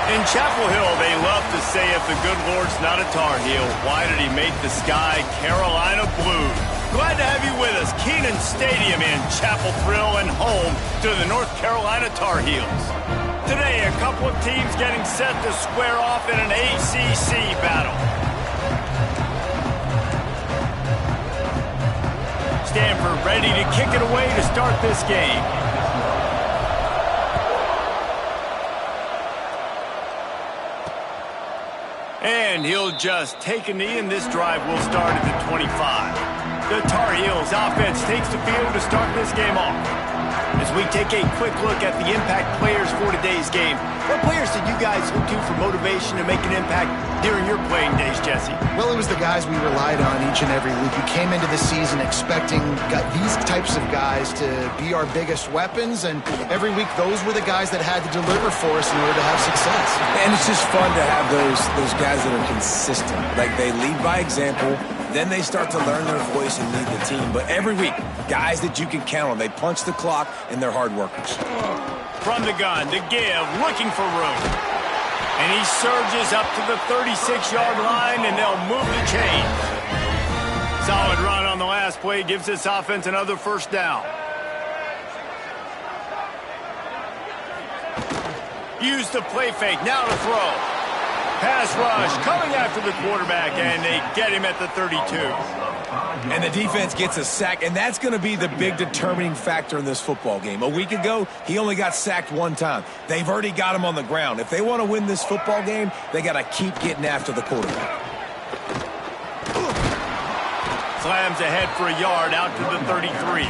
In Chapel Hill, they love to say if the good Lord's not a Tar Heel, why did he make the sky Carolina blue? Glad to have you with us. Kenan Stadium in Chapel Thrill and home to the North Carolina Tar Heels. Today, a couple of teams getting set to square off in an ACC battle. Stanford ready to kick it away to start this game. And he'll just take a knee, and this drive will start at the 25. The Tar Heels offense takes the field to start this game off. As we take a quick look at the impact players for today's game, what players did you guys look to for motivation to make an impact during your playing days, Jesse? Well, it was the guys we relied on each and every week. We came into the season expecting these types of guys to be our biggest weapons, and every week those were the guys that had to deliver for us in order to have success. And it's just fun to have those guys that are consistent. Like, they lead by example, then they start to learn their voice and lead the team. But every week, guys that you can count on. They punch the clock, and they're hard workers. From the gun to give, looking for room. And he surges up to the 36-yard line, and they'll move the chains. Solid run on the last play gives this offense another first down. Use the play fake, now to throw. Pass rush coming after the quarterback, and they get him at the 32. And the defense gets a sack, and that's going to be the big determining factor in this football game. A week ago, he only got sacked one time. They've already got him on the ground. If they want to win this football game, they got to keep getting after the quarterback. Slams ahead for a yard out to the 33.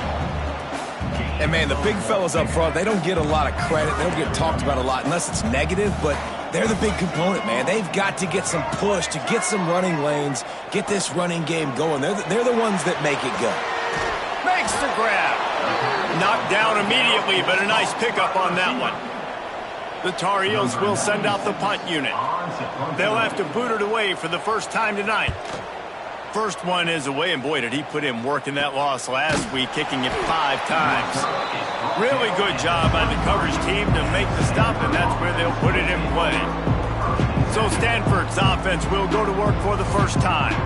And, man, the big fellas up front, they don't get a lot of credit. They don't get talked about a lot unless it's negative, but they're the big component, man. They've got to get some push, to get some running lanes, get this running game going. They're the ones that make it go. Makes the grab. Knocked down immediately, but a nice pickup on that one. The Tar Heels will send out the punt unit. They'll have to boot it away for the first time tonight. First one is away, and boy, did he put in work in that loss last week, kicking it 5 times. Really good job by the coverage team to make the stop, and that's where they'll put it in play. So Stanford's offense will go to work for the first time.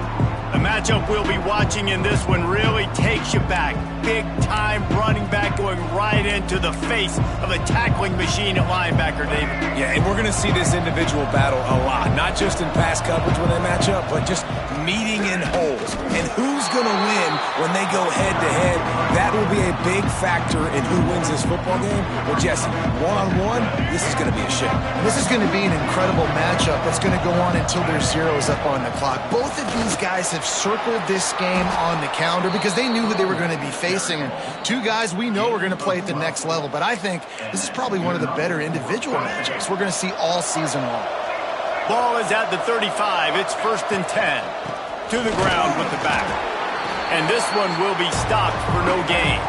The matchup we'll be watching in this one really takes you back. Big-time running back going right into the face of a tackling machine at linebacker, David. Yeah, and we're going to see this individual battle a lot, not just in pass coverage when they match up, but just meeting in holes. And who's going to win when they go head-to-head? That will be a big factor in who wins this football game. Well, Jesse, one-on-one, this is going to be a shame. This is going to be an incredible matchup that's going to go on until there's zeros up on the clock. Both of these guys have circled this game on the calendar because they knew who they were going to be facing. And two guys we know are going to play at the next level. But I think this is probably one of the better individual matchups we're going to see all season long. Ball is at the 35. It's 1st and 10. To the ground with the back. And this one will be stopped for no gain.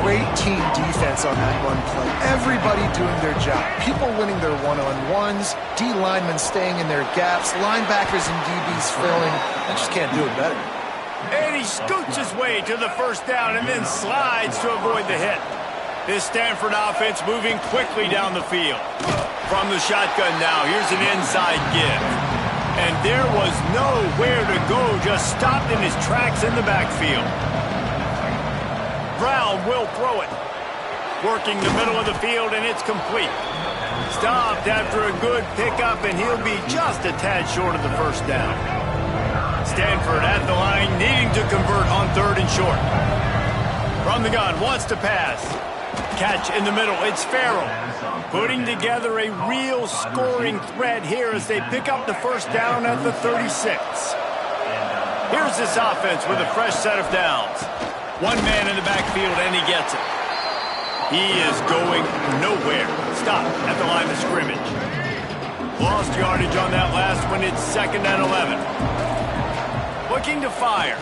Great team defense on that run play. Everybody doing their job. People winning their one-on-ones. D linemen staying in their gaps. Linebackers and DBs filling. I just can't do it better. And he scoots his way to the first down and then slides to avoid the hit. This Stanford offense moving quickly down the field. From the shotgun now, here's an inside give. And there was nowhere to go, just stopped in his tracks in the backfield. Brown will throw it. Working the middle of the field, and it's complete. Stopped after a good pickup, and he'll be just a tad short of the first down. Stanford at the line, needing to convert on 3rd and short. From the gun, wants to pass. Catch in the middle, it's Farrell. Putting together a real scoring threat here as they pick up the first down at the 36. Here's this offense with a fresh set of downs. One man in the backfield, and he gets it. He is going nowhere. Stop at the line of scrimmage. Lost yardage on that last one. It's 2nd and 11. Looking to fire.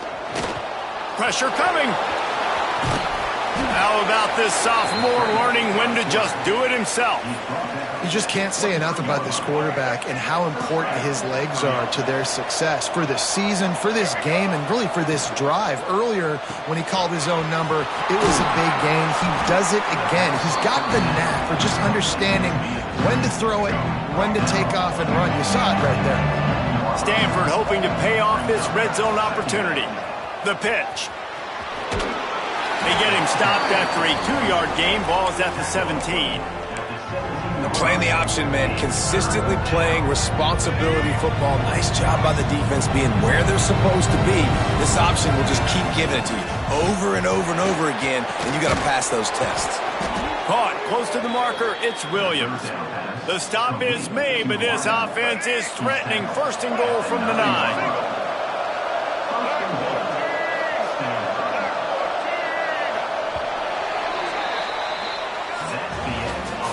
Pressure coming. How about this sophomore learning when to just do it himself? You just can't say enough about this quarterback and how important his legs are to their success for this season, for this game, and really for this drive. Earlier, when he called his own number, it was a big game. He does it again. He's got the knack for just understanding when to throw it, when to take off and run. You saw it right there. Stanford hoping to pay off this red zone opportunity. The pitch. They get him stopped after a 2-yard gain. Ball's at the 17. Playing the option, man. Consistently playing responsibility football. Nice job by the defense being where they're supposed to be. This option will just keep giving it to you over and over and over again, and you got to pass those tests. Caught close to the marker. It's Williams. The stop is made, but this offense is threatening. First and goal from the 9.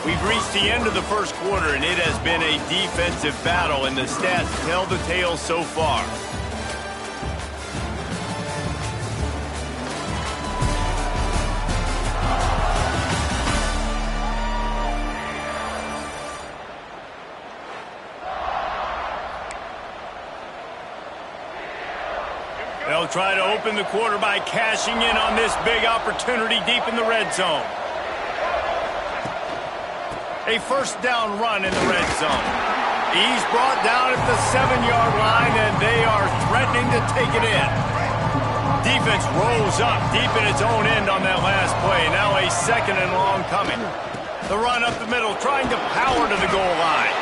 We've reached the end of the first quarter, and it has been a defensive battle, and the stats tell the tale so far. They'll try to open the quarter by cashing in on this big opportunity deep in the red zone. A first down run in the red zone. He's brought down at the 7-yard line, and they are threatening to take it in. Defense rolls up deep in its own end on that last play. Now a second and long coming. The run up the middle, trying to power to the goal line.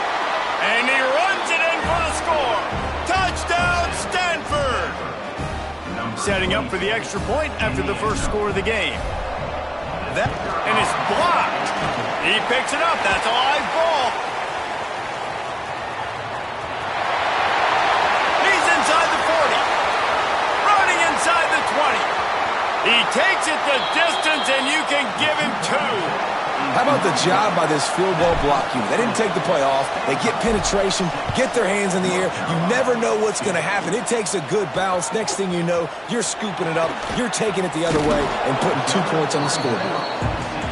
And he runs it in for the score. Touchdown, Stanford! Setting up for the extra point after the first score of the game. And it's blocked. He picks it up. That's a live ball. He's inside the 40. Running inside the 20. He takes it the distance, and you can give him 2. How about the job by this field goal block unit? They didn't take the play off. They get penetration, get their hands in the air. You never know what's going to happen. It takes a good bounce. Next thing you know, you're scooping it up. You're taking it the other way and putting 2 points on the scoreboard.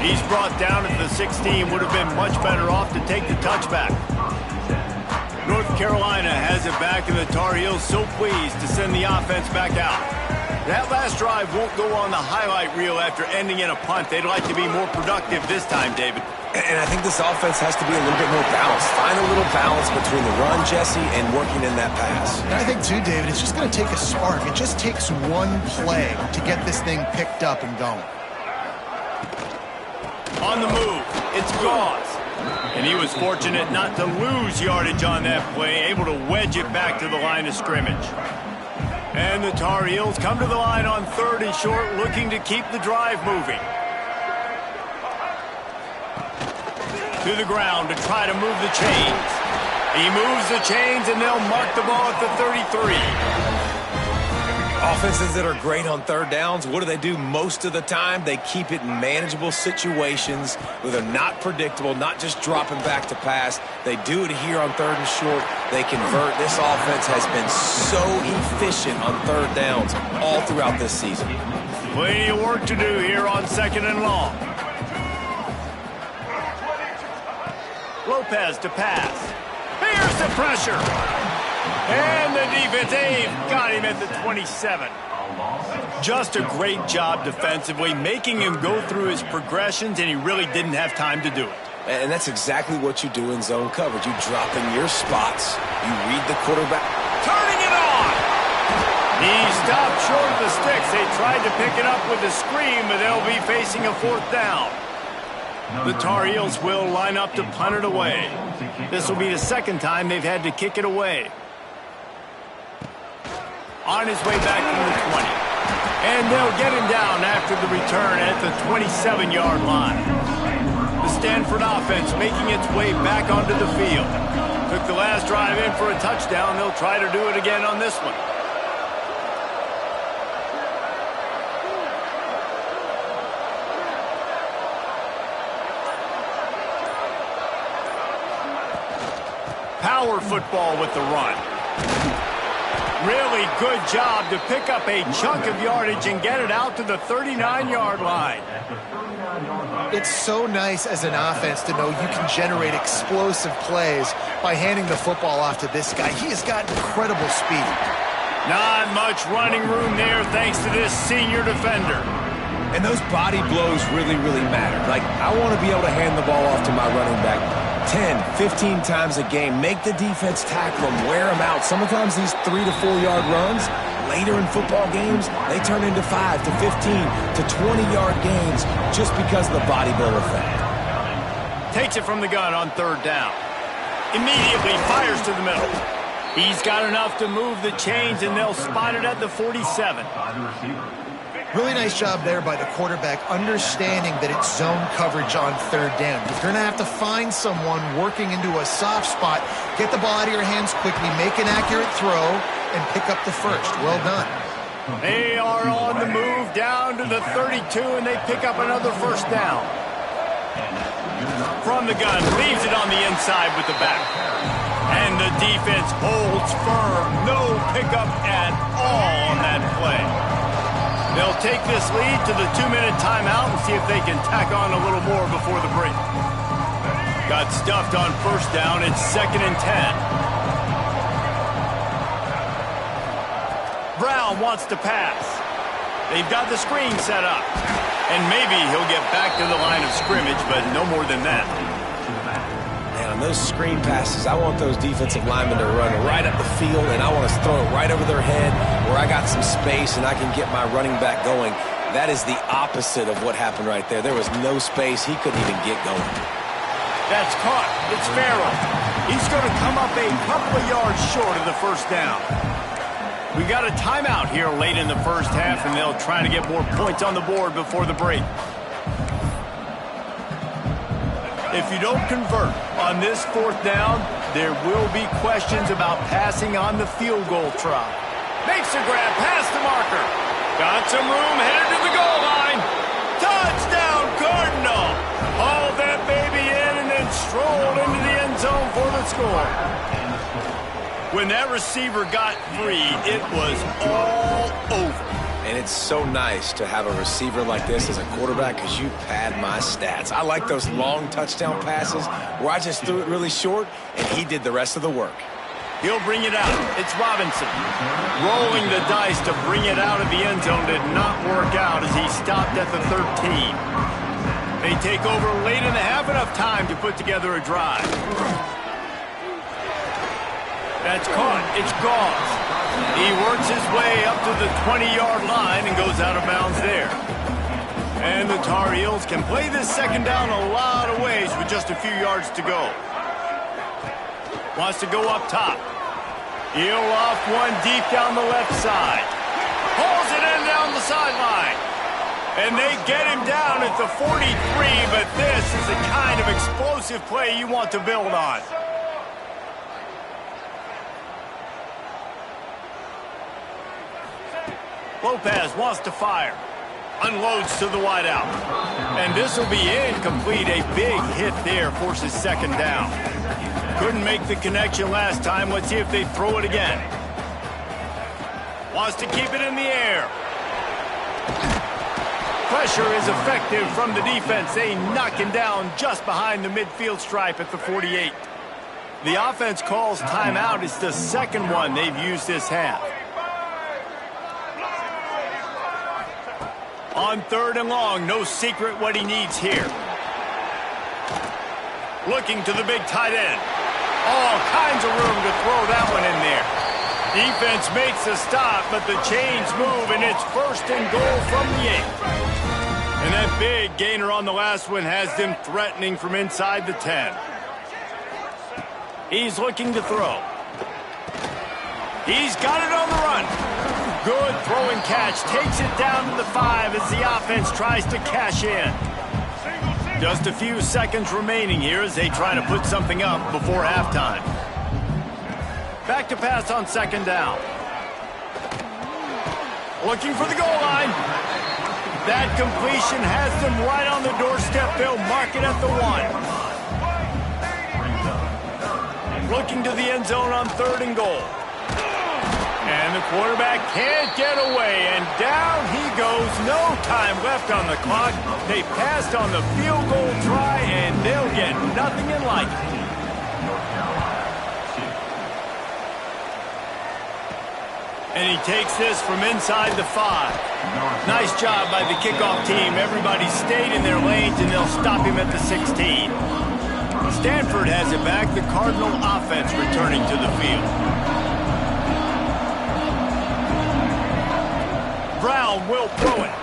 He's brought down at the 16. Would have been much better off to take the touchback. North Carolina has it back, and the Tar Heels so pleased to send the offense back out. That last drive won't go on the highlight reel after ending in a punt. They'd like to be more productive this time, David. And I think this offense has to be a little bit more balanced. Find a little balance between the run, Jesse, and working in that pass. And I think, too, David, it's just going to take a spark. It just takes one play to get this thing picked up and going. On the move, it's Gauze. And he was fortunate not to lose yardage on that play, able to wedge it back to the line of scrimmage. And the Tar Heels come to the line on 3rd and short, looking to keep the drive moving. To the ground to try to move the chains. He moves the chains, and they'll mark the ball at the 33. Offenses that are great on 3rd downs, what do most of the time? They keep it in manageable situations where they're not predictable, not just dropping back to pass. They do it here on 3rd and short. They convert. This offense has been so efficient on 3rd downs all throughout this season. Plenty of work to do here on 2nd and long. Lopez to pass. Here's the pressure. And the defense got him at the 27. Just a great job defensively, making him go through his progressions, and he really didn't have time to do it. And that's exactly what you do in zone coverage. You drop in your spots. You read the quarterback. Turning it on. He stopped short of the sticks. They tried to pick it up with a screen, but they'll be facing a 4th down. The Tar Heels will line up to punt it away. This will be the 2nd time they've had to kick it away. On his way back from the 20. And they'll get him down after the return at the 27-yard line. The Stanford offense making its way back onto the field. Took the last drive in for a touchdown. They'll try to do it again on this one. Power football with the run. Really good job to pick up a chunk of yardage and get it out to the 39-yard line. It's so nice as an offense to know you can generate explosive plays by handing the football off to this guy. He has got incredible speed. Not much running room there thanks to this senior defender. And those body blows really, really matter. Like, I want to be able to hand the ball off to my running back. 10, 15 times a game. Make the defense tackle them, wear them out. Sometimes these 3 to 4 yard runs, later in football games, they turn into 5 to 15 to 20-yard gains just because of the body builder effect. Takes it from the gun on 3rd down. Immediately fires to the middle. He's got enough to move the chains, and they'll spot it at the 47. Really nice job there by the quarterback, understanding that it's zone coverage on 3rd down. You're going to have to find someone working into a soft spot, get the ball out of your hands quickly, make an accurate throw, and pick up the first. Well done. They are on the move down to the 32, and they pick up another 1st down. From the gun, leaves it on the inside with the back. And the defense holds firm. No pickup at all on that play. They'll take this lead to the 2-minute timeout and see if they can tack on a little more before the break. Got stuffed on 1st down. It's 2nd and 10. Brown wants to pass. They've got the screen set up. And maybe he'll get back to the line of scrimmage, but no more than that. Man, on those screen passes, I want those defensive linemen to run right up the field, and I want to throw it right over their head where I got some space and I can get my running back going. That is the opposite of what happened right there. There was no space. He couldn't even get going. That's caught. It's Farrell. He's going to come up a couple of yards short of the 1st down. We got a timeout here late in the 1st half, and they'll try to get more points on the board before the break. If you don't convert on this 4th down, there will be questions about passing on the field goal try. Makes a grab past the marker. Got some room, headed to the goal line. Touchdown, Cardinal. Hauled that baby in and then strolled into the end zone for the score. When that receiver got free, it was all over. And it's so nice to have a receiver like this as a quarterback because you pad my stats. I like those long touchdown passes where I just threw it really short and he did the rest of the work. He'll bring it out. It's Robinson. Rolling the dice to bring it out of the end zone did not work out as he stopped at the 13. They take over late in the half, enough time to put together a drive. That's caught. It's Gauze. He works his way up to the 20-yard line and goes out of bounds there. And the Tar Heels can play this 2nd down a lot of ways with just a few yards to go. Wants to go up top. He'll off one deep down the left side. Pulls it in down the sideline. And they get him down at the 43, but this is the kind of explosive play you want to build on. Lopez wants to fire. Unloads to the wideout. And this will be incomplete. A big hit there forces 2nd down. Couldn't make the connection last time. Let's see if they throw it again. Wants to keep it in the air. Pressure is effective from the defense. They knock him down just behind the midfield stripe at the 48. The offense calls timeout. It's the 2nd one they've used this half. On 3rd and long, no secret what he needs here. Looking to the big tight end. All kinds of room to throw that one in there. Defense makes a stop, but the chains move, and it's 1st and goal from the 8. And that big gainer on the last one has them threatening from inside the 10. He's looking to throw. He's got it on the run. Good throw and catch. Takes it down to the 5 as the offense tries to cash in. Just a few seconds remaining here as they try to put something up before halftime. Back to pass on 2nd down. Looking for the goal line. That completion has them right on the doorstep. They'll mark it at the 1. Looking to the end zone on 3rd and goal. And the quarterback can't get away, and down he goes. No time left on the clock. They passed on the field goal try, and they'll get nothing in like it. And he takes this from inside the 5. Nice job by the kickoff team. Everybody stayed in their lanes, and they'll stop him at the 16. Stanford has it back. The Cardinal offense returning to the field. Brown will throw it.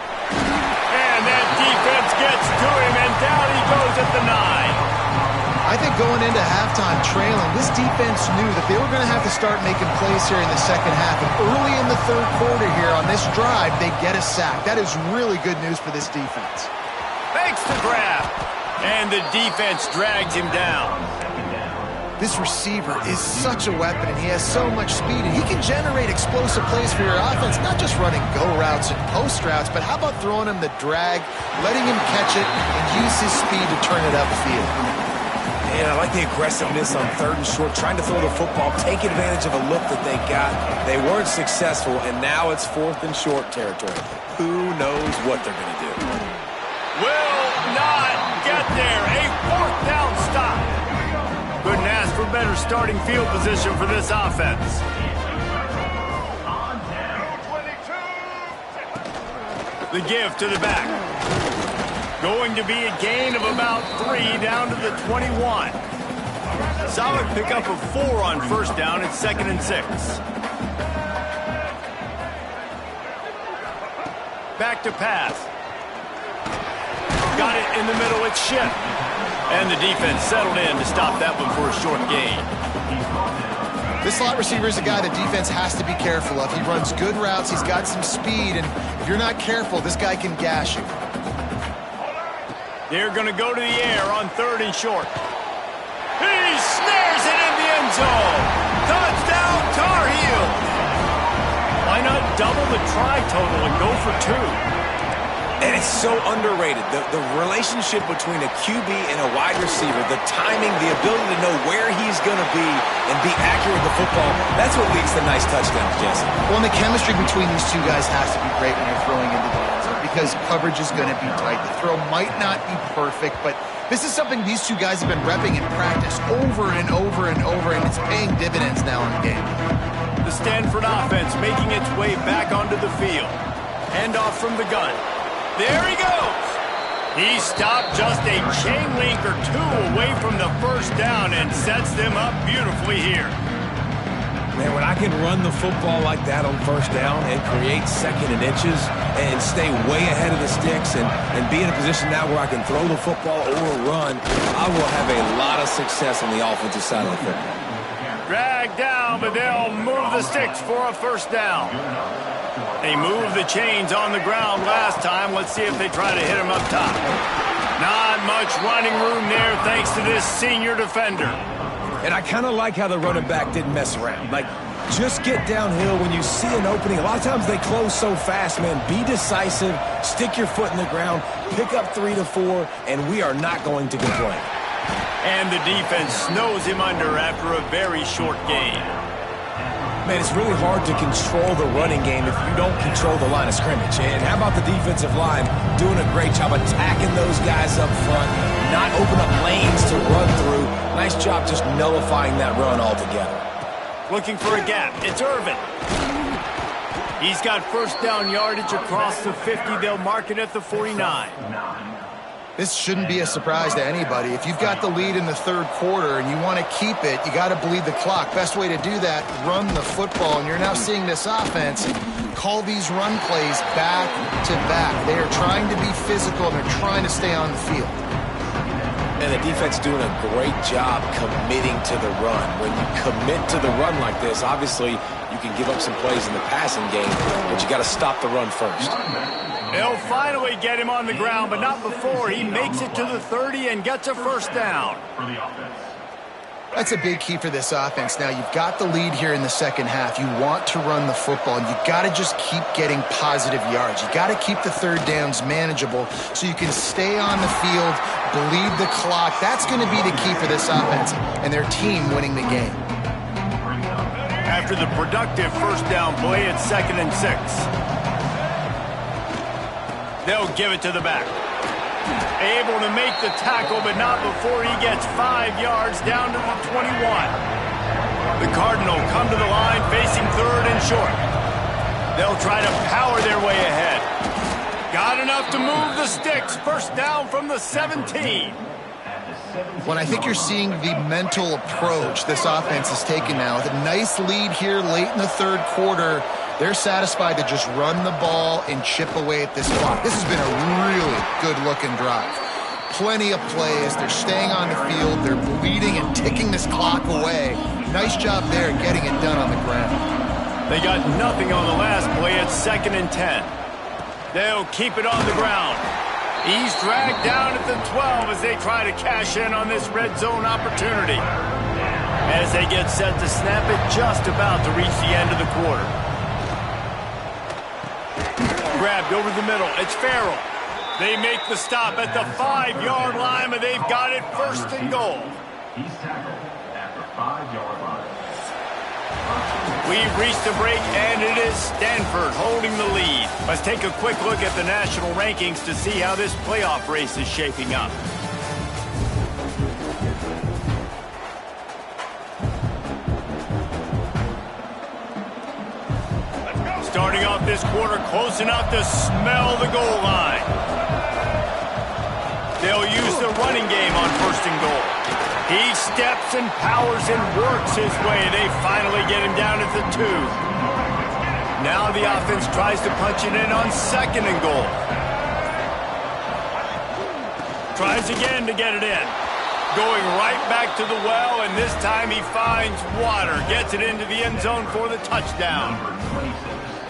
And that defense gets to him, and down he goes at the 9. I think going into halftime trailing, this defense knew that they were going to have to start making plays here in the second half. And early in the third quarter here on this drive, they get a sack. That is really good news for this defense. Fakes the grab. And the defense drags him down. This receiver is such a weapon, and he has so much speed, and he can generate explosive plays for your offense, not just running go routes and post routes, but how about throwing him the drag, letting him catch it, and use his speed to turn it upfield. And I like the aggressiveness on 3rd and short, trying to throw the football, take advantage of a look that they got. They weren't successful, and now it's 4th and short territory. Who knows what they're going to do? Will not get there. A 4th down stop. Couldn't ask for better starting field position for this offense. The give to the back. Going to be a gain of about 3 down to the 21. Solid pickup of 4 on 1st down. It's 2nd and 6. Back to pass. Got it in the middle. It's Schiff. And the defense settled in to stop that one for a short gain. This slot receiver is a guy the defense has to be careful of. He runs good routes. He's got some speed. And if you're not careful, this guy can gash you. They're going to go to the air on 3rd and short. He snares it in the end zone. Touchdown, Tar Heels. Why not double the try total and go for 2? And it's so underrated. The relationship between a QB and a wide receiver, the timing, the ability to know where he's going to be and be accurate with the football, that's what leads to nice touchdowns, Jesse. Well, and the chemistry between these two guys has to be great when you're throwing into the end zone because coverage is going to be tight. The throw might not be perfect, but this is something these two guys have been repping in practice over and over and over, and it's paying dividends now in the game. The Stanford offense making its way back onto the field. Handoff from the gun. There he goes. He stopped just a chain link or 2 away from the 1st down and sets them up beautifully here. Man, when I can run the football like that on 1st down and create 2nd and inches and stay way ahead of the sticks and be in a position now where I can throw the football or run, I will have a lot of success on the offensive side of the football. Dragged down, but they'll move the sticks for a 1st down. They moved the chains on the ground last time. Let's see if they try to hit him up top. Not much running room there thanks to this senior defender. And I kind of like how the running back didn't mess around. Like, just get downhill when you see an opening. A lot of times they close so fast, man. Be decisive, stick your foot in the ground, pick up 3 to 4, and we are not going to complain. And the defense snows him under after a very short gain. Man, it's really hard to control the running game if you don't control the line of scrimmage. And how about the defensive line doing a great job attacking those guys up front, not open up lanes to run through. Nice job just nullifying that run altogether. Looking for a gap. It's Irvin. He's got 1st down yardage across the 50. They'll mark it at the 49. This shouldn't be a surprise to anybody. If you've got the lead in the 3rd quarter and you want to keep it, you got to bleed the clock. Best way to do that, run the football. And you're now seeing this offense call these run plays back to back. They are trying to be physical and they're trying to stay on the field. And the defense doing a great job committing to the run. When you commit to the run like this, obviously you can give up some plays in the passing game, but you got to stop the run first. They'll finally get him on the ground, but not before he makes it to the 30 and gets a 1st down. That's a big key for this offense. Now, you've got the lead here in the second half. You want to run the football, and you've got to just keep getting positive yards. You've got to keep the 3rd downs manageable so you can stay on the field, bleed the clock. That's going to be the key for this offense and their team winning the game. After the productive 1st down play, it's 2nd and 6. They'll give it to the back. Able to make the tackle, but not before he gets 5 yards down to the 21. The Cardinal come to the line facing 3rd and short. They'll try to power their way ahead. Got enough to move the sticks. 1st down from the 17. Well, I think you're seeing the mental approach this offense has taken now. With a nice lead here late in the third quarter, they're satisfied to just run the ball and chip away at this clock. This has been a really good-looking drive. Plenty of plays. They're staying on the field. They're bleeding and ticking this clock away. Nice job there getting it done on the ground. They got nothing on the last play. It's 2nd and 10. They'll keep it on the ground. He's dragged down at the 12 as they try to cash in on this red zone opportunity. As they get set to snap it, just about to reach the end of the quarter. Grabbed over the middle. It's Farrell. They make the stop at the 5-yard line, but they've got it 1st and goal. He's tackled at the 5-yard line. We've reached a break, and it is Stanford holding the lead. Let's take a quick look at the national rankings to see how this playoff race is shaping up. Starting off this quarter close enough to smell the goal line. They'll use the running game on 1st and goal. He steps and powers and works his way. They finally get him down at the 2. Now the offense tries to punch it in on 2nd and goal. Tries again to get it in. Going right back to the well, and this time he finds water. Gets it into the end zone for the touchdown.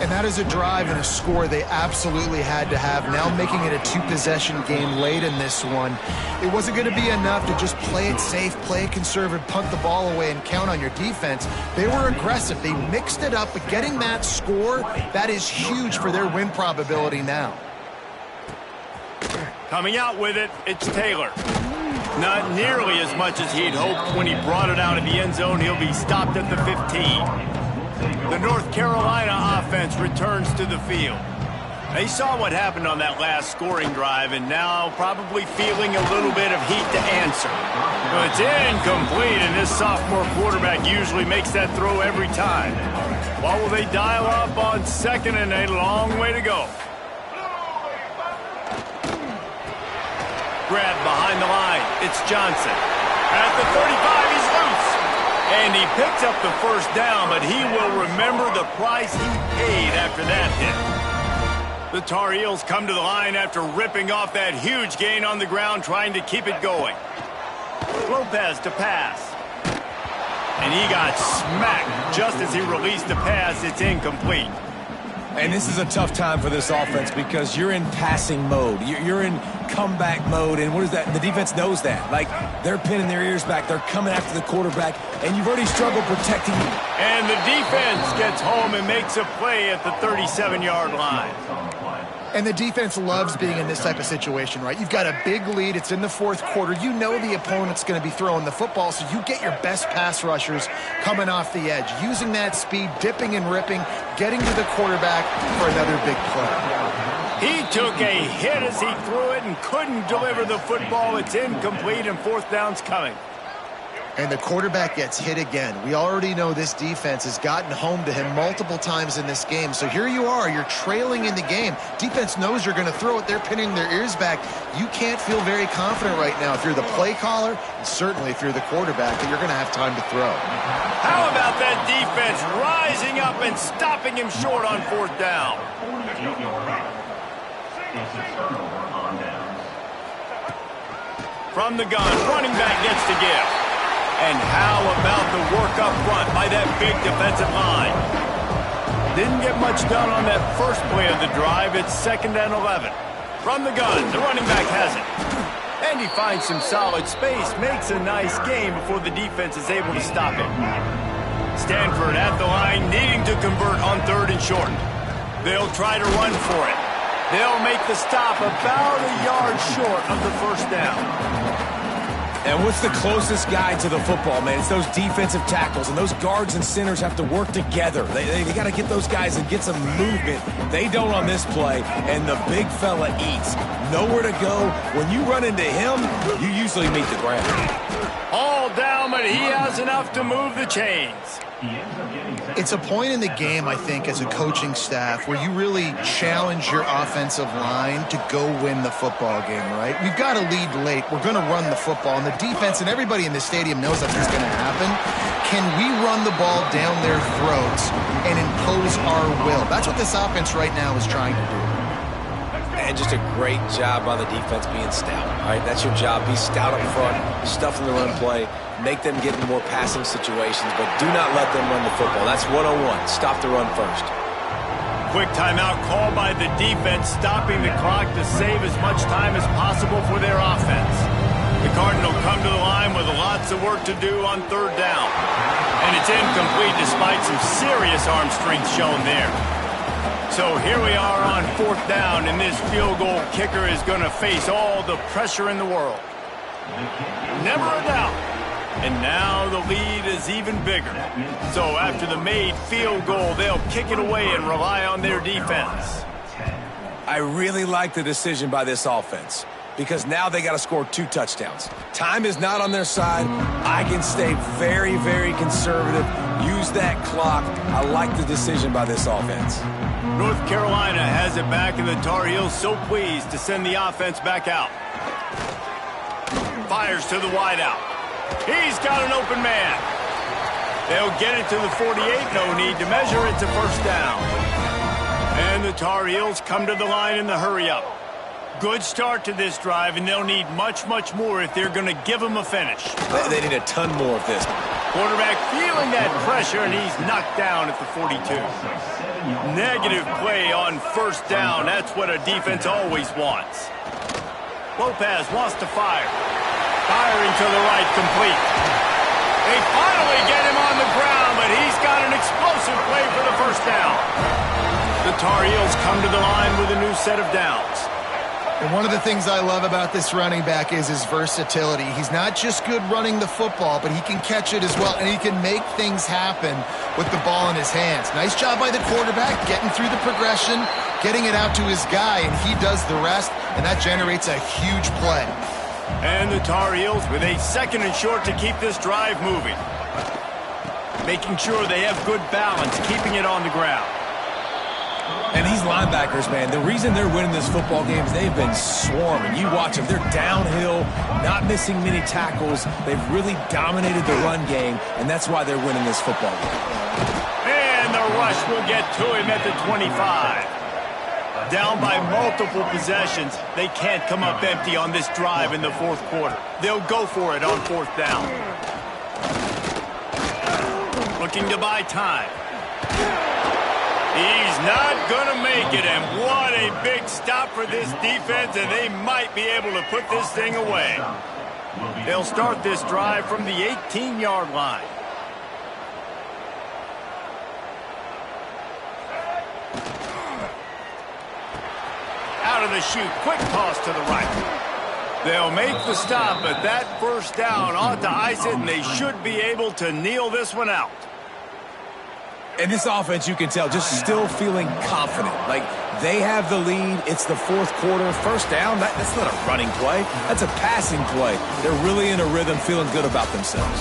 And that is a drive and a score they absolutely had to have. Now making it a 2-possession game late in this one. It wasn't going to be enough to just play it safe, play it conservative, punt the ball away, and count on your defense. They were aggressive. They mixed it up, but getting that score, that is huge for their win probability now. Coming out with it, it's Taylor. Not nearly as much as he'd hoped when he brought it out of the end zone. He'll be stopped at the 15. The North Carolina offense returns to the field. They saw what happened on that last scoring drive and now probably feeling a little bit of heat to answer. But it's incomplete, and this sophomore quarterback usually makes that throw every time. What will they dial up on 2nd and a long way to go? Grab behind the line. It's Johnson. At the 35, he's loose. And he picks up the 1st down, but he will remember the price he paid after that hit. The Tar Heels come to the line after ripping off that huge gain on the ground, trying to keep it going. Lopez to pass. And he got smacked just as he released the pass. It's incomplete. And this is a tough time for this offense because you're in passing mode. You're in comeback mode, and what is that? The defense knows that. Like, they're pinning their ears back. They're coming after the quarterback, and you've already struggled protecting him. And the defense gets home and makes a play at the 37-yard line. And the defense loves being in this type of situation, right? You've got a big lead. It's in the 4th quarter. You know the opponent's going to be throwing the football, so you get your best pass rushers coming off the edge, using that speed, dipping and ripping, getting to the quarterback for another big play. He took a hit as he threw it and couldn't deliver the football. It's incomplete, and 4th down's coming. And the quarterback gets hit again. We already know this defense has gotten home to him multiple times in this game. So here you are, you're trailing in the game. Defense knows you're going to throw it. They're pinning their ears back. You can't feel very confident right now if you're the play caller, and certainly if you're the quarterback, that you're going to have time to throw. How about that defense rising up and stopping him short on 4th down? From the gun, running back gets to give. And how about the work up front by that big defensive line? Didn't get much done on that first play of the drive. It's 2nd and 11. From the gun, the running back has it. And he finds some solid space, makes a nice game before the defense is able to stop him. Stanford at the line, needing to convert on 3rd and short. They'll try to run for it. They'll make the stop about a yard short of the 1st down. And what's the closest guy to the football, man? It's those defensive tackles, and those guards and centers have to work together. They got to get those guys and get some movement. They don't on this play, and the big fella eats. Nowhere to go. When you run into him, you usually meet the ground. All down, but he has enough to move the chains. He ends up getting It's a point in the game, I think, as a coaching staff where you really challenge your offensive line to go win the football game, right? We've got to lead late. We're going to run the football. And the defense and everybody in the stadium knows that's what's going to happen. Can we run the ball down their throats and impose our will? That's what this offense right now is trying to do. And just a great job by the defense being stout. All right, that's your job. Be stout up front, stuff in the run play, make them get in more passing situations, but do not let them run the football. That's 101. Stop the run first. Quick timeout called by the defense, stopping the clock to save as much time as possible for their offense. The Cardinals come to the line with lots of work to do on third down. And it's incomplete despite some serious arm strength shown there. So here we are on fourth down, and this field goal kicker is going to face all the pressure in the world. Never a doubt. And now the lead is even bigger. So after the made field goal, they'll kick it away and rely on their defense. I really like the decision by this offense because now they got to score 2 touchdowns. Time is not on their side. I can stay very, very conservative. Use that clock. I like the decision by this offense. North Carolina has it back, and the Tar Heels so pleased to send the offense back out. Fires to the wideout. He's got an open man. They'll get it to the 48. No need to measure. It's a first down. And the Tar Heels come to the line in the hurry-up. Good start to this drive, and they'll need much, much more if they're going to give them a finish. They need a ton more of this. Quarterback feeling that pressure, and he's knocked down at the 42. Negative play on first down. That's what a defense always wants. Lopez wants to fire. Firing to the right, complete. They finally get him on the ground, but he's got an explosive play for the first down. The Tar Heels come to the line with a new set of downs. And one of the things I love about this running back is his versatility. He's not just good running the football, but he can catch it as well, and he can make things happen with the ball in his hands. Nice job by the quarterback, getting through the progression, getting it out to his guy, and he does the rest, and that generates a huge play. And the Tar Heels with a 2nd and short to keep this drive moving. Making sure they have good balance, keeping it on the ground. And these linebackers, man, the reason they're winning this football game is they've been swarming. You watch them. They're downhill, not missing many tackles. They've really dominated the run game, and that's why they're winning this football game. And the rush will get to him at the 25. Down by multiple possessions, they can't come up empty on this drive in the fourth quarter. They'll go for it on fourth down. Looking to buy time. He's not going to make it, and what a big stop for this defense, and they might be able to put this thing away. They'll start this drive from the 18-yard line. Out of the chute, quick toss to the right. They'll make the stop, but that first down ought to ice it, and they should be able to kneel this one out. And this offense, you can tell, just still feeling confident. Like, they have the lead. It's the fourth quarter. First down, that's not a running play. That's a passing play. They're really in a rhythm, feeling good about themselves.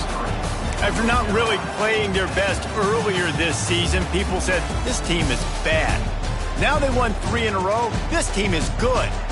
After not really playing their best earlier this season, people said, this team is bad. Now they won 3 in a row. This team is good.